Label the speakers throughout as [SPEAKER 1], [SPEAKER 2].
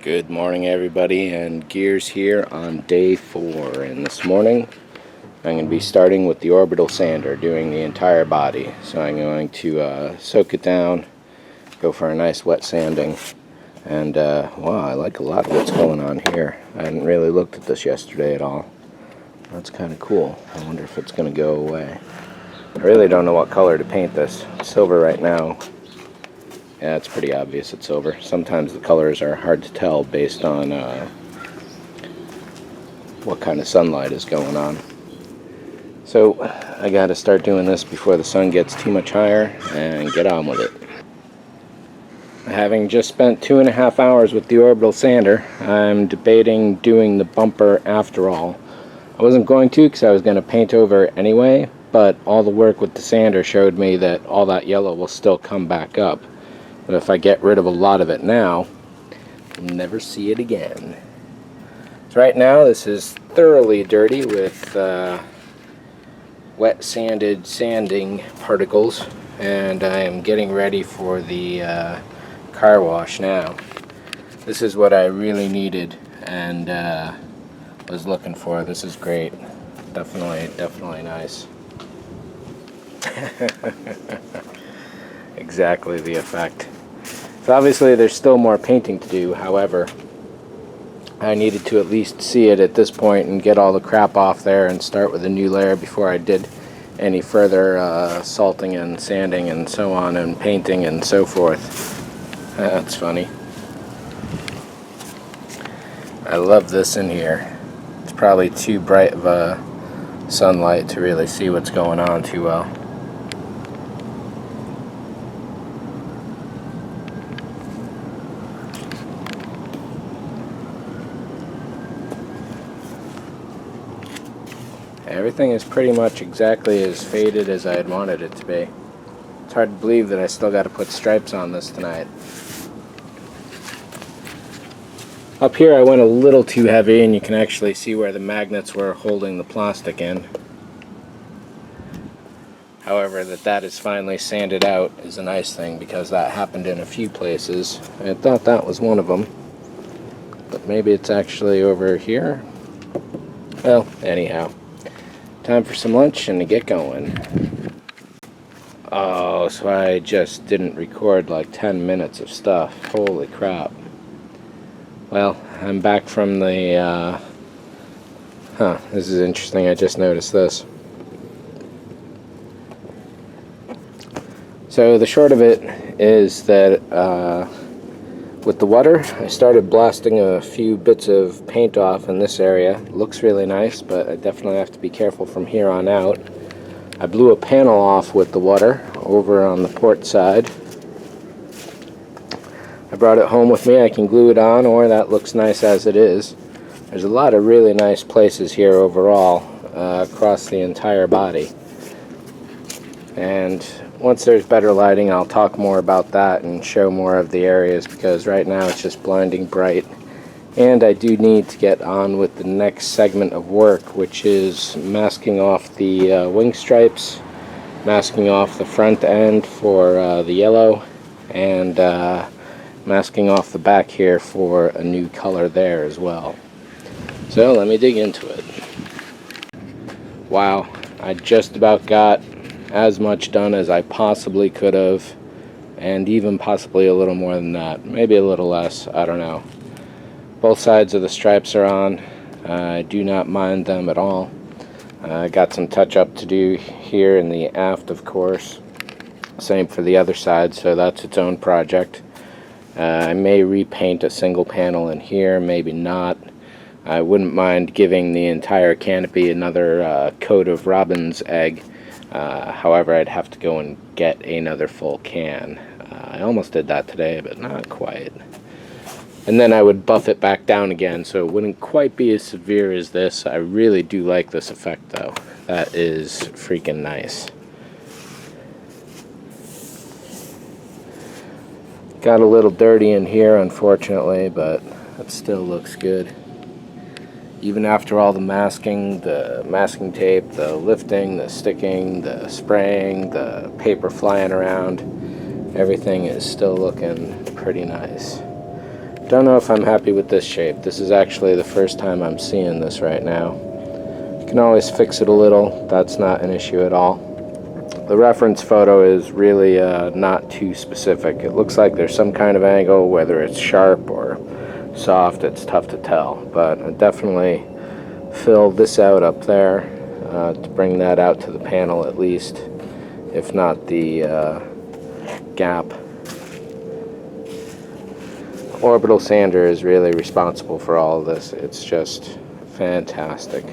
[SPEAKER 1] Good morning, everybody, and Gears here on day 4. And this morning I'm going to be starting with the orbital sander, doing the entire body. So I'm going to soak it down, go for a nice wet sanding, and wow, I like a lot of what's going on here. I hadn't really looked at this yesterday at all. That's kind of cool. I wonder if it's going to go away. I really don't know what color to paint this. Silver right now. Yeah, it's pretty obvious it's silver. Sometimes the colors are hard to tell based on what kind of sunlight is going on. So I got to start doing this before the sun gets too much higher and get on with it. Having just spent 2.5 hours with the orbital sander, I'm debating doing the bumper after all. I wasn't going to because I was going to paint over it anyway, but all the work with the sander showed me that all that yellow will still come back up. But if I get rid of a lot of it now, you'll never see it again. So right now this is thoroughly dirty with wet sanding particles, and I am getting ready for the car wash now. This is what I really needed and was looking for. This is great. Definitely nice. Exactly the effect. So obviously there's still more painting to do. However, I needed to at least see it at this point and get all the crap off there and start with a new layer before I did any further salting and sanding and so on, and painting and so forth. That's funny. I love this in here. It's probably too bright of a sunlight to really see what's going on too well. Everything is pretty much exactly as faded as I had wanted it to be. It's hard to believe that I still got to put stripes on this tonight. Up here I went a little too heavy, and you can actually see where the magnets were holding the plastic in. However, that is finally sanded out is a nice thing, because that happened in a few places. I thought that was one of them, but maybe it's actually over here. Well, anyhow. Time for some lunch and to get going. Oh, so I just didn't record like 10 minutes of stuff. Holy crap. Well, I'm back from the, this is interesting. I just noticed this. So the short of it is that with the water, I started blasting a few bits of paint off in this area. It looks really nice, but I definitely have to be careful from here on out. I blew a panel off with the water over on the port side. I brought it home with me. I can glue it on, or that looks nice as it is. There's a lot of really nice places here overall across the entire body. And once there's better lighting, I'll talk more about that and show more of the areas, because right now it's just blinding bright. And I do need to get on with the next segment of work, which is masking off the wing stripes, masking off the front end for the yellow, and masking off the back here for a new color there as well. So let me dig into it. Wow, I just about got as much done as I possibly could have, and even possibly a little more than that, maybe a little less, I don't know. Both sides of the stripes are on. I do not mind them at all. I got some touch up to do here in the aft, of course. Same for the other side, so that's its own project. I may repaint a single panel in here, maybe not. I wouldn't mind giving the entire canopy another coat of robin's egg. However, I'd have to go and get another full can. I almost did that today, but not quite. And then I would buff it back down again, so it wouldn't quite be as severe as this. I really do like this effect, though. That is freaking nice. Got a little dirty in here, unfortunately, but it still looks good. Even after all the masking tape, the lifting, the sticking, the spraying, the paper flying around, everything is still looking pretty nice. don't know if I'm happy with this shape. This is actually the first time I'm seeing this right now. You can always fix it a little. That's not an issue at all. The reference photo is really not too specific. It looks like there's some kind of angle, whether it's sharp or soft, it's tough to tell. But I definitely filled this out up there to bring that out to the panel at least, if not the gap. Orbital sander is really responsible for all of this. It's just fantastic.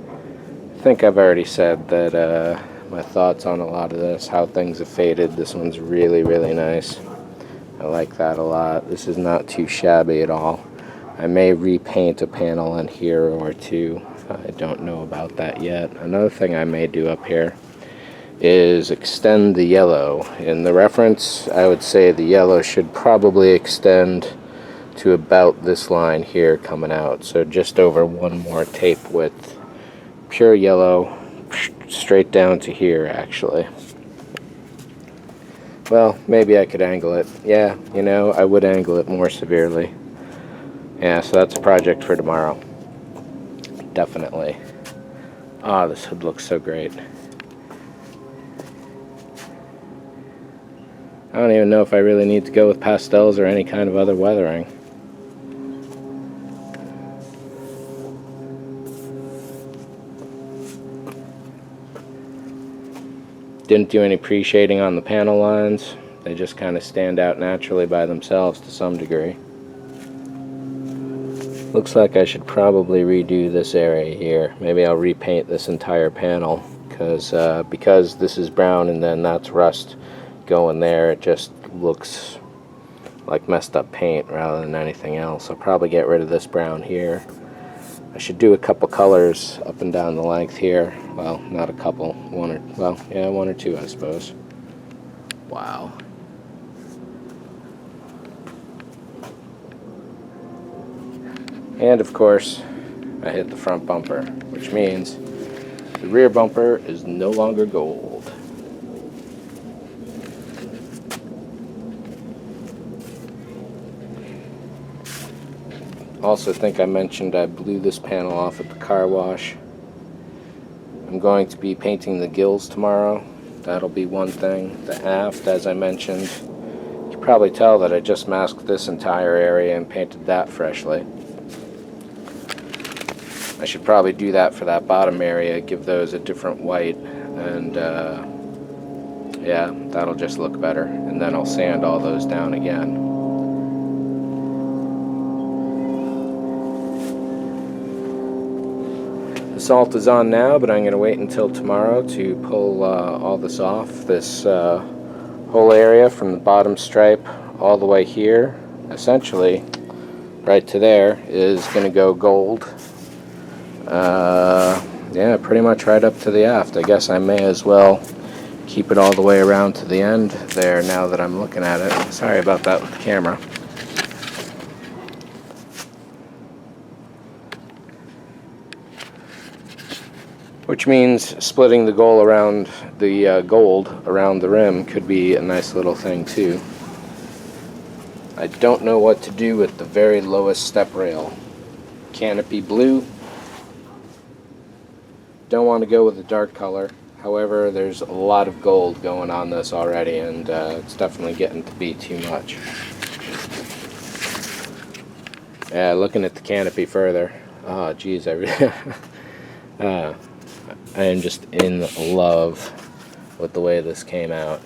[SPEAKER 1] I think I've already said that my thoughts on a lot of this, how things have faded. This one's really, really nice. I like that a lot. This is not too shabby at all. I may repaint a panel in here or two. I don't know about that yet. Another thing I may do up here is extend the yellow. In the reference, I would say the yellow should probably extend to about this line here coming out. So just over one more tape width. Pure yellow, straight down to here actually. Well, maybe I could angle it. Yeah, you know, I would angle it more severely. Yeah, so that's a project for tomorrow. Definitely. Ah, this hood looks so great. I don't even know if I really need to go with pastels or any kind of other weathering. Didn't do any pre-shading on the panel lines. They just kind of stand out naturally by themselves to some degree. Looks like I should probably redo this area here. Maybe I'll repaint this entire panel because this is brown and then that's rust going there. It just looks like messed up paint rather than anything else. I'll probably get rid of this brown here. I should do a couple colors up and down the length here. Well, not a couple. One or two, I suppose. Wow. And of course, I hit the front bumper, which means the rear bumper is no longer gold. Also think I mentioned I blew this panel off at the car wash. I'm going to be painting the gills tomorrow. That'll be one thing. The aft, as I mentioned, you can probably tell that I just masked this entire area and painted that freshly. I should probably do that for that bottom area, give those a different white, and yeah, that'll just look better. And then I'll sand all those down again. The salt is on now, but I'm going to wait until tomorrow to pull all this off. This whole area from the bottom stripe all the way here, essentially right to there, is going to go gold. Yeah, pretty much right up to the aft. I guess I may as well keep it all the way around to the end there now that I'm looking at it. Sorry about that with the camera. Which means splitting the gold around the rim could be a nice little thing too. I don't know what to do with the very lowest step rail. Canopy blue. Don't want to go with a dark color. However, there's a lot of gold going on this already, and it's definitely getting to be too much. Yeah, looking at the canopy further. Oh, geez, I am just in love with the way this came out.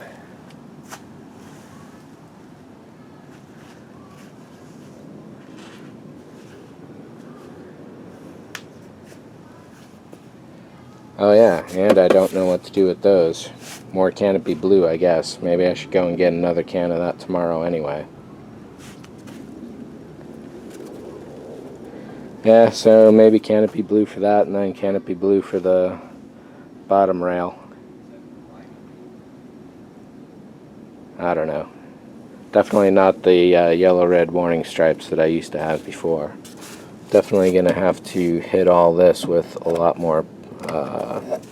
[SPEAKER 1] Oh yeah, and I don't know what to do with those. More canopy blue, I guess. Maybe I should go and get another can of that tomorrow anyway. Yeah, so maybe canopy blue for that, and then canopy blue for the bottom rail. I don't know. Definitely not the yellow-red warning stripes that I used to have before. Definitely going to have to hit all this with a lot more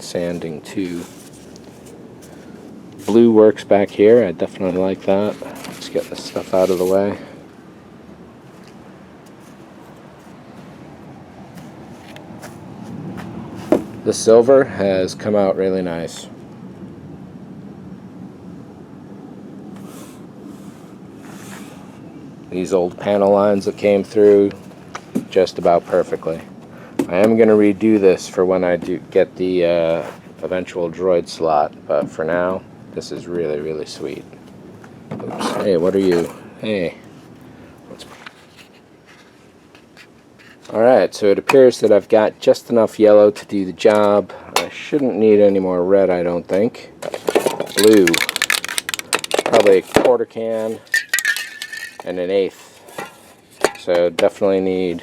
[SPEAKER 1] sanding too. Blue works back here. I definitely like that. Let's get this stuff out of the way. The silver has come out really nice. These old panel lines that came through just about perfectly. I am going to redo this for when I do get the eventual droid slot, but for now, this is really, really sweet. Oops. Hey, what are you? Hey. Alright, so it appears that I've got just enough yellow to do the job. I shouldn't need any more red, I don't think. Blue. Probably a quarter can and an eighth. So definitely need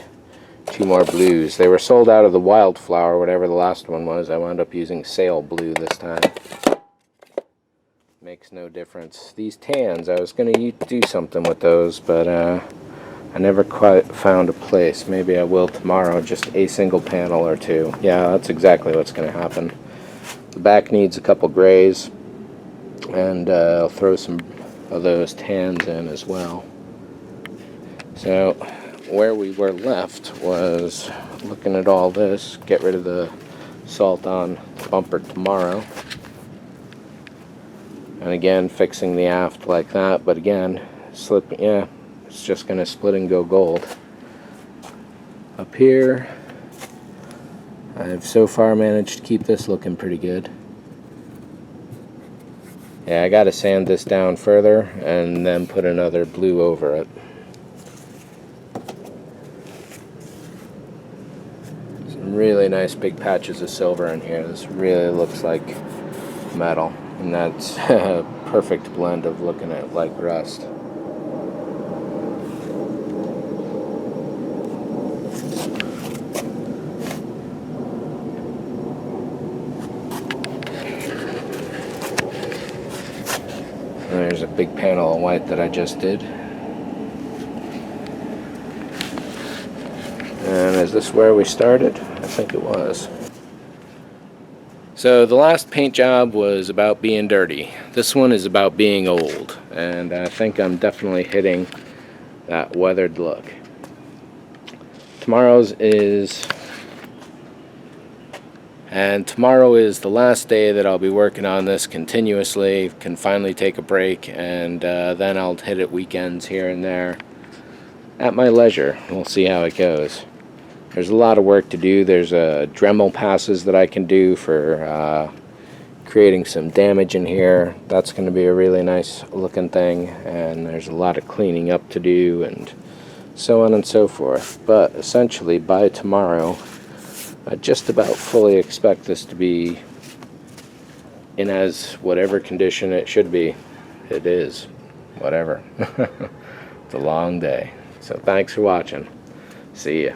[SPEAKER 1] 2 more blues. They were sold out of the wildflower, whatever the last one was. I wound up using sail blue this time. Makes no difference. These tans, I was going to do something with those, but I never quite found a place. Maybe I will tomorrow, just a single panel or 2. Yeah, that's exactly what's going to happen. The back needs a couple grays, and I'll throw some of those tans in as well. So where we were left was looking at all this, get rid of the salt on bumper tomorrow. And again, fixing the aft like that, but again, slipping, yeah, it's just going to split and go gold. Up here, I've so far managed to keep this looking pretty good. Yeah, I got to sand this down further and then put another blue over it. Some really nice big patches of silver in here. This really looks like metal, and that's a perfect blend of looking at like rust. There's a big panel of white that I just did. And is this where we started? I think it was. So the last paint job was about being dirty. This one is about being old. And I think I'm definitely hitting that weathered look. Tomorrow is the last day that I'll be working on this continuously. Can finally take a break, and then I'll hit it weekends here and there at my leisure. We'll see how it goes. There's a lot of work to do. There's Dremel passes that I can do for creating some damage in here. That's going to be a really nice looking thing, and there's a lot of cleaning up to do and so on and so forth. But essentially by tomorrow, I just about fully expect this to be in as whatever condition it should be. It is. Whatever. It's a long day. So thanks for watching. See ya.